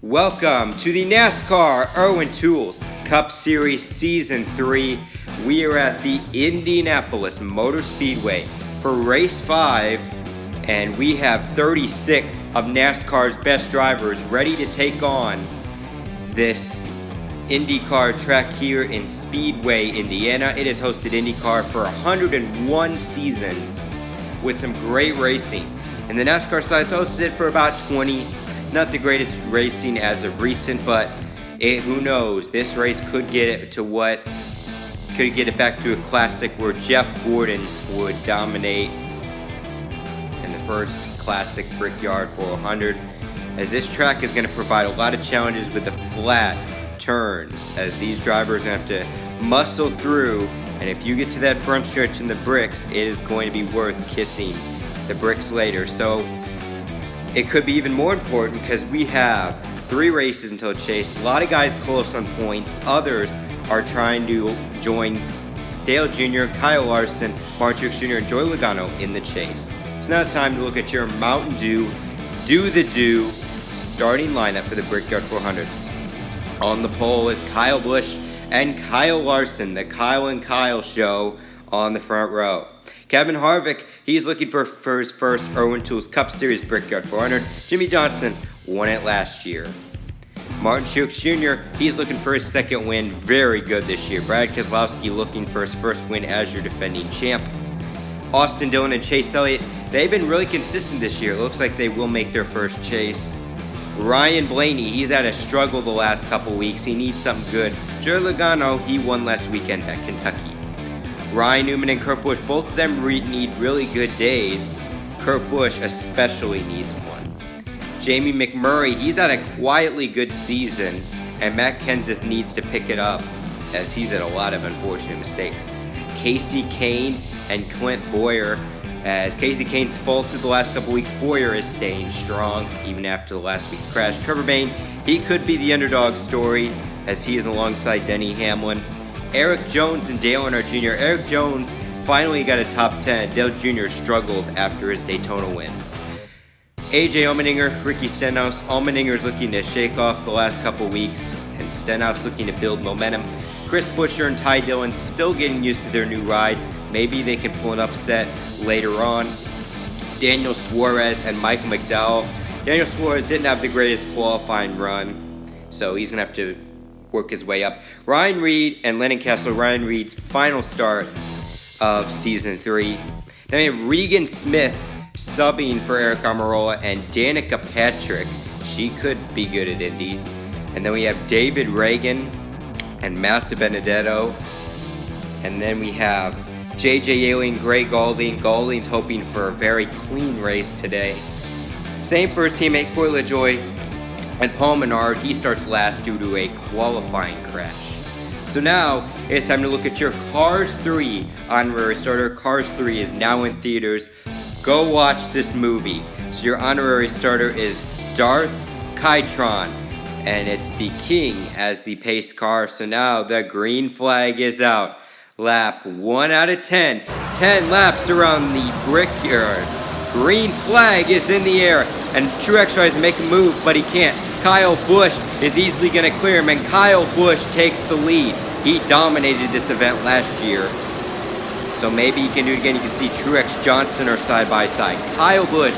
Welcome to the NASCAR IRWIN Tools Cup Series Season 3. We are at the Indianapolis Motor Speedway for Race 5, and we have 36 of NASCAR's best drivers ready to take on this IndyCar track here in Speedway, Indiana. It has hosted IndyCar for 101 seasons with some great racing. And the NASCAR side hosted it for about 20. Not the greatest racing as of recent, but who knows? This race could get it back to a classic where Jeff Gordon would dominate in the first classic Brickyard 400. As this track is going to provide a lot of challenges with the flat turns, as these drivers are going to have to muscle through, and if you get to that front stretch in the bricks, it is going to be worth kissing the bricks later. So it could be even more important because we have 3 races until chase. A lot of guys close on points. Others are trying to join Dale Jr., Kyle Larson, Martin Truex Jr., and Joey Logano in the chase. So now it's time to look at your Mountain Dew Do starting lineup for the Brickyard 400. On the pole is Kyle Busch and Kyle Larson, the Kyle and Kyle show on the front row. Kevin Harvick, he's looking for his first IRWIN Tools Cup Series Brickyard 400. Jimmy Johnson won it last year. Martin Truex Jr., he's looking for his second win. Very good this year. Brad Keselowski looking for his first win as your defending champ. Austin Dillon and Chase Elliott, they've been really consistent this year. It looks like they will make their first chase. Ryan Blaney, he's had a struggle the last couple weeks. He needs something good. Joey Logano, he won last weekend at Kentucky. Ryan Newman and Kurt Busch, both of them need really good days. Kurt Busch especially needs one. Jamie McMurray, he's had a quietly good season, and Matt Kenseth needs to pick it up as he's had a lot of unfortunate mistakes. Casey Kane and Clint Bowyer, as Casey Kane's faltered the last couple weeks, Bowyer is staying strong even after the last week's crash. Trevor Bayne, he could be the underdog story as he is alongside Denny Hamlin. Eric Jones and Dale Earnhardt Jr. Eric Jones finally got a top 10. Dale Jr. struggled after his Daytona win. AJ Allmendinger, Ricky Stenhouse. Allmendinger's looking to shake off the last couple weeks, and Stenhouse looking to build momentum. Chris Buescher and Ty Dillon still getting used to their new rides. Maybe they can pull an upset later on. Daniel Suarez and Michael McDowell. Daniel Suarez didn't have the greatest qualifying run, so he's going to have to work his way up. Ryan Reed and Lennon Kessler, Ryan Reed's final start of Season 3. Then we have Regan Smith subbing for Eric Almirola, and Danica Patrick. She could be good at Indy. And then we have David Reagan and Matt DiBenedetto. And then we have JJ Alien, Gray Gaulding. Gaulding's hoping for a very clean race today. Same for his teammate Corey LaJoie. And Paul Menard, he starts last due to a qualifying crash. So now it's time to look at your Cars 3 honorary starter. Cars 3 is now in theaters. Go watch this movie. So your honorary starter is Darth Kytron, and it's the King as the pace car. So now the green flag is out. Lap 1 out of 10. 10 laps around the Brickyard. Green flag is in the air, and Truex tries to make a move, but he can't. Kyle Busch is easily going to clear him, and Kyle Busch takes the lead. He dominated this event last year, so maybe he can do it again. You can see Truex Johnson are side by side. Kyle Busch,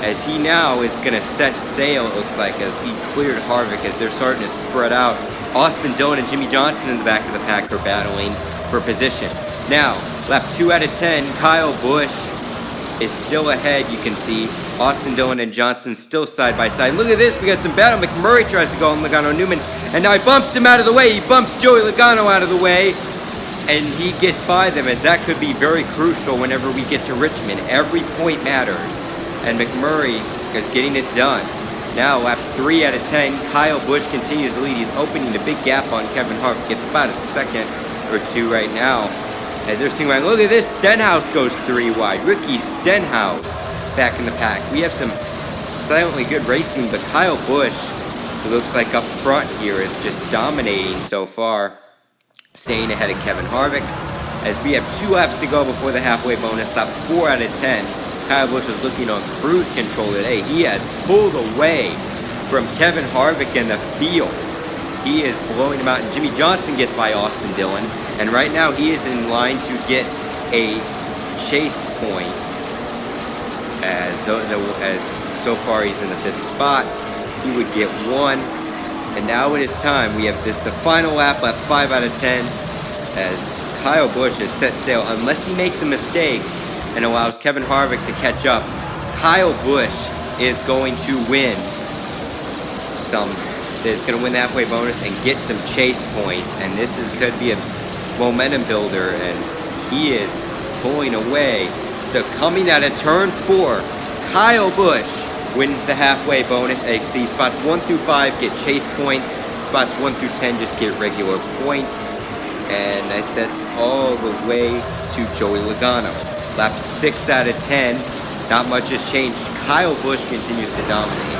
as he now is going to set sail, it looks like, as he cleared Harvick, as they're starting to spread out. Austin Dillon and Jimmy Johnson in the back of the pack are battling for position. Now, lap 2 out of 10, Kyle Busch is still ahead, you can see. Austin Dillon and Johnson still side by side. Look at this, we got some battle. McMurray tries to go on Logano Newman, and now he bumps him out of the way. He bumps Joey Logano out of the way, and he gets by them, as that could be very crucial whenever we get to Richmond. Every point matters, and McMurray is getting it done. Now, lap 3 out of 10, Kyle Busch continues to lead. He's opening a big gap on Kevin Harvick. It's about a second or two right now. As they're seeing, look at this, Stenhouse goes 3 wide. Ricky Stenhouse back in the pack. We have some silently good racing, but Kyle Busch, who looks like up front here, is just dominating so far, staying ahead of Kevin Harvick. As we have 2 laps to go before the halfway bonus, lap 4 out of 10. Kyle Busch is looking on cruise control today. He has pulled away from Kevin Harvick in the field. He is blowing him out, and Jimmy Johnson gets by Austin Dillon, and right now he is in line to get a chase point, as so far he's in the 5th spot. He would get 1, and now it is time. We have the final lap 5 out of 10, as Kyle Busch has set sail. Unless he makes a mistake and allows Kevin Harvick to catch up, Kyle Busch is going to win is going to win the halfway bonus and get some chase points, and this could be a momentum builder, and he is pulling away. So coming out of turn 4, Kyle Busch wins the halfway bonus. See, spots 1 through 5 get chase points, spots 1 through 10 just get regular points, and that's all the way to Joey Logano. Lap 6 out of 10, not much has changed. Kyle Busch continues to dominate.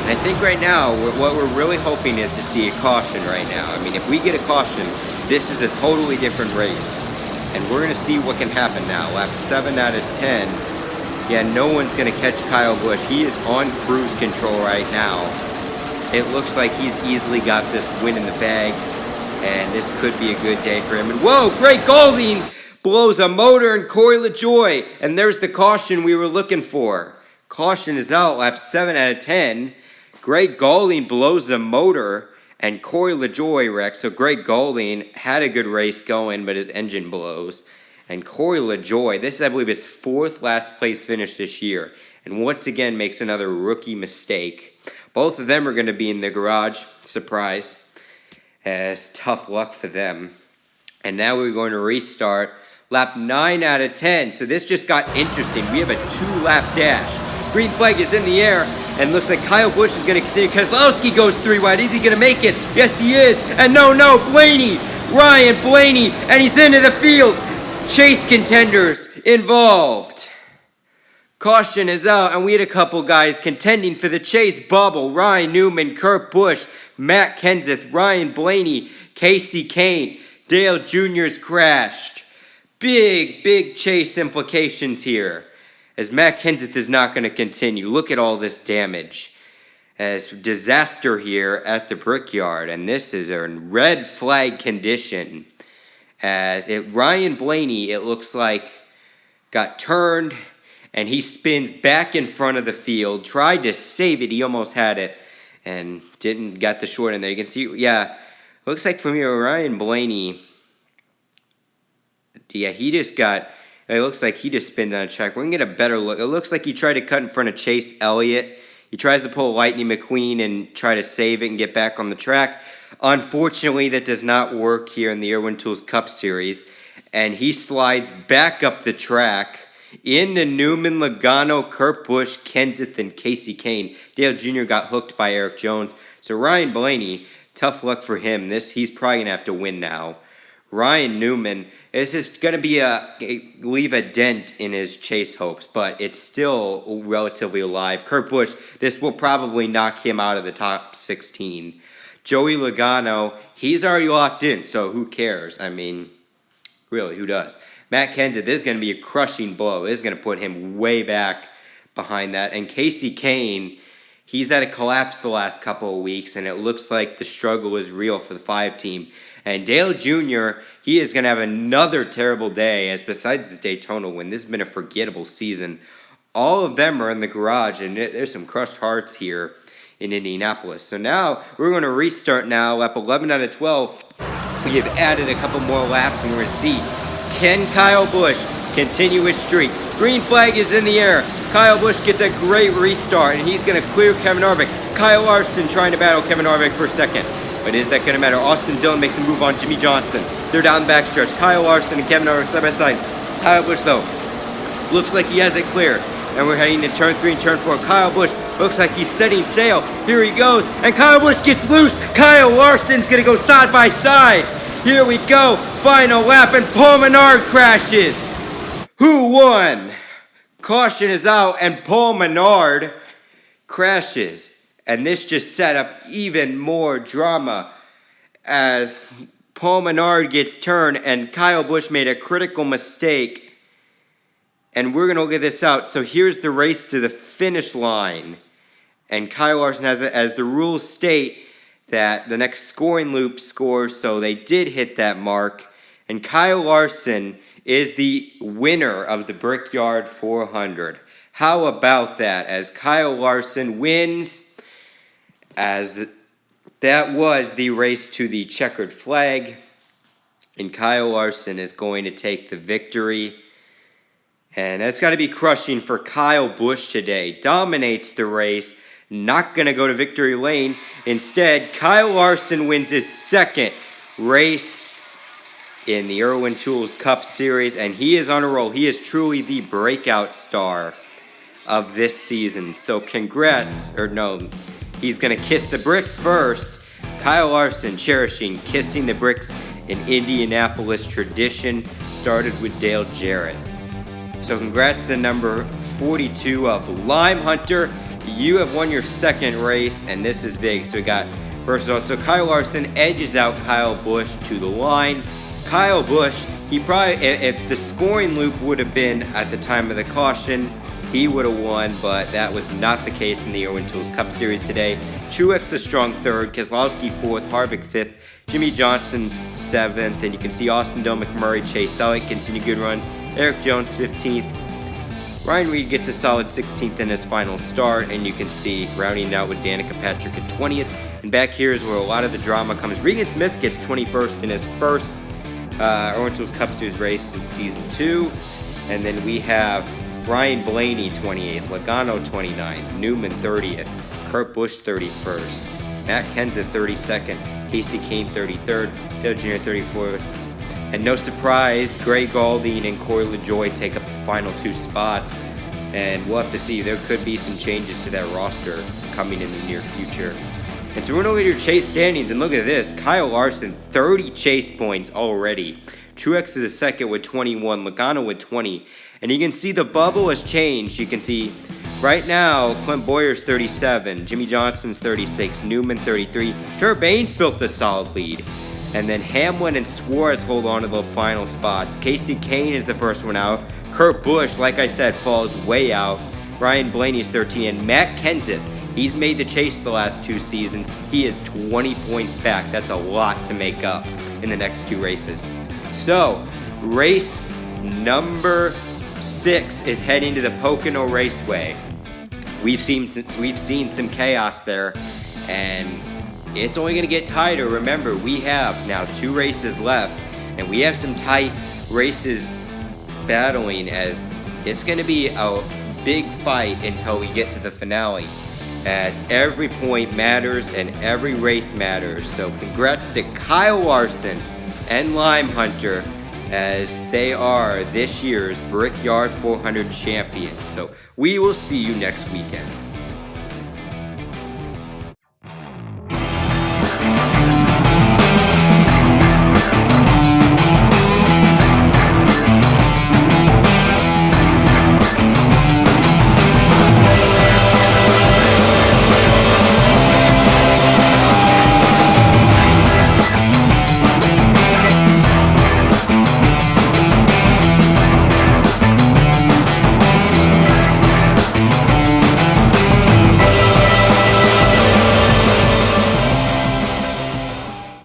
And I think right now, what we're really hoping is to see a caution right now. I mean, if we get a caution, this is a totally different race. And we're going to see what can happen now. Lap 7 out of 10. Yeah, no one's going to catch Kyle Busch. He is on cruise control right now. It looks like he's easily got this win in the bag. And this could be a good day for him. And whoa, Greg Golding blows a motor and Corey LaJoie. And there's the caution we were looking for. Caution is out, lap 7 out of 10. Greg Golding blows the motor, and Corey LaJoie wrecks. So Greg Golding had a good race going, but his engine blows. And Corey LaJoie, this is, I believe, his 4th last place finish this year, and once again makes another rookie mistake. Both of them are going to be in the garage. Surprise. As tough luck for them. And now we're going to restart lap 9 out of 10. So this just got interesting. We have a 2-lap dash. Green flag is in the air. And looks like Kyle Busch is going to continue. Keselowski goes 3 wide. Is he going to make it? Yes, he is. And no, Blaney. Ryan Blaney. And he's into the field. Chase contenders involved. Caution is out. And we had a couple guys contending for the chase bubble. Ryan Newman, Kurt Busch, Matt Kenseth, Ryan Blaney, Casey Kane. Dale Jr.'s crashed. Big chase implications here, as Matt Kenseth is not going to continue. Look at all this damage. As disaster here at the Brickyard. And this is a red flag condition. As Ryan Blaney, it looks like, got turned. And he spins back in front of the field. Tried to save it. He almost had it. And got the short in there. You can see, yeah. Looks like from here, Ryan Blaney. Yeah, it looks like he just spinned on a track. We're going to get a better look. It looks like he tried to cut in front of Chase Elliott. He tries to pull Lightning McQueen and try to save it and get back on the track. Unfortunately, that does not work here in the Irwin Tools Cup Series. And he slides back up the track into Newman, Logano, Kurt Busch, Kenseth, and Casey Kane. Dale Jr. got hooked by Eric Jones. So Ryan Blaney, tough luck for him. He's probably going to have to win now. Ryan Newman, this is going to be leave a dent in his chase hopes, but it's still relatively alive. Kurt Busch, this will probably knock him out of the top 16. Joey Logano, he's already locked in, so who cares? I mean, really, who does? Matt Kenseth, this is going to be a crushing blow. This is going to put him way back behind that. And Casey Kane, he's had a collapse the last couple of weeks, and it looks like the struggle is real for the 5 team. And Dale Jr., he is going to have another terrible day, as besides this Daytona win, this has been a forgettable season. All of them are in the garage, and there's some crushed hearts here in Indianapolis. So now we're going to restart now, lap 11 out of 12. We have added a couple more laps, and we're going to see, can Kyle Busch continue his streak? Green flag is in the air. Kyle Busch gets a great restart, and he's going to clear Kevin Harvick. Kyle Larson trying to battle Kevin Harvick for second. But is that going to matter? Austin Dillon makes a move on Jimmy Johnson. They're down the backstretch. Kyle Larson and Kevin Harvick side by side. Kyle Busch, though, looks like he has it clear. And we're heading to turn 3 and turn 4. Kyle Busch looks like he's setting sail. Here he goes. And Kyle Busch gets loose. Kyle Larson's going to go side by side. Here we go. Final lap, and Paul Menard crashes. Who won? Caution is out, and Paul Menard crashes. And this just set up even more drama as Paul Menard gets turned and Kyle Busch made a critical mistake. And we're going to look at this out. So here's the race to the finish line. And Kyle Larson has it as the rules state that the next scoring loop scores, so they did hit that mark. And Kyle Larson is the winner of the Brickyard 400. How about that? As Kyle Larson wins, as that was the race to the checkered flag. And Kyle Larson is going to take the victory. And that's got to be crushing for Kyle Busch today. Dominates the race. Not going to go to victory lane. Instead, Kyle Larson wins his second race in the IRWIN Tools Cup Series. And he is on a roll. He is truly the breakout star of this season. So congrats. Or no, he's going to kiss the bricks first. Kyle Larson cherishing kissing the bricks in Indianapolis tradition. Started with Dale Jarrett. So congrats to the number 42 of Lime Hunter. You have won your second race, and this is big. So we got first of all, so Kyle Larson edges out Kyle Busch to the line. Kyle Busch, he probably, if the scoring loop would have been at the time of the caution, he would have won, but that was not the case in the IRWIN Tools Cup Series today. Truex a strong third, Keselowski fourth, Harvick fifth, Jimmy Johnson seventh, and you can see Austin Dillon, McMurray, Chase Elliott continue good runs. Eric Jones 15th. Ryan Reed gets a solid 16th in his final start, and you can see rounding out with Danica Patrick at 20th. And back here is where a lot of the drama comes. Regan Smith gets 21st in his first IRWIN Tools Cup Series race in Season 2. And then we have Ryan Blaney 28th, Logano 29th, Newman 30th, Kurt Busch 31st, Matt Kenseth 32nd, Casey Kane 33rd, Dale Jr. 34th. And no surprise, Gray Galding and Corey LaJoie take up the final two spots. And we'll have to see. There could be some changes to that roster coming in the near future. And so we're going to look at your chase standings. And look at this. Kyle Larson, 30 chase points already. Truex is a second with 21. Logano with 20. And you can see the bubble has changed. You can see right now, Clint Bowyer's 37. Jimmy Johnson's 36. Newman 33. Trevor Baynes built the solid lead. And then Hamlin and Suarez hold on to the final spots. Casey Kane is the first one out. Kurt Busch, like I said, falls way out. Ryan Blaney's 13. And Matt Kenseth, he's made the chase the last two seasons. He is 20 points back. That's a lot to make up in the next two races. So, race number 6 is heading to the Pocono Raceway. We've seen some chaos there, and it's only going to get tighter. Remember, we have now 2 races left, and we have some tight races battling, as it's going to be a big fight until we get to the finale, as every point matters and every race matters. So congrats to Kyle Larson and Lime Hunter, as they are this year's Brickyard 400 champions. So we will see you next weekend.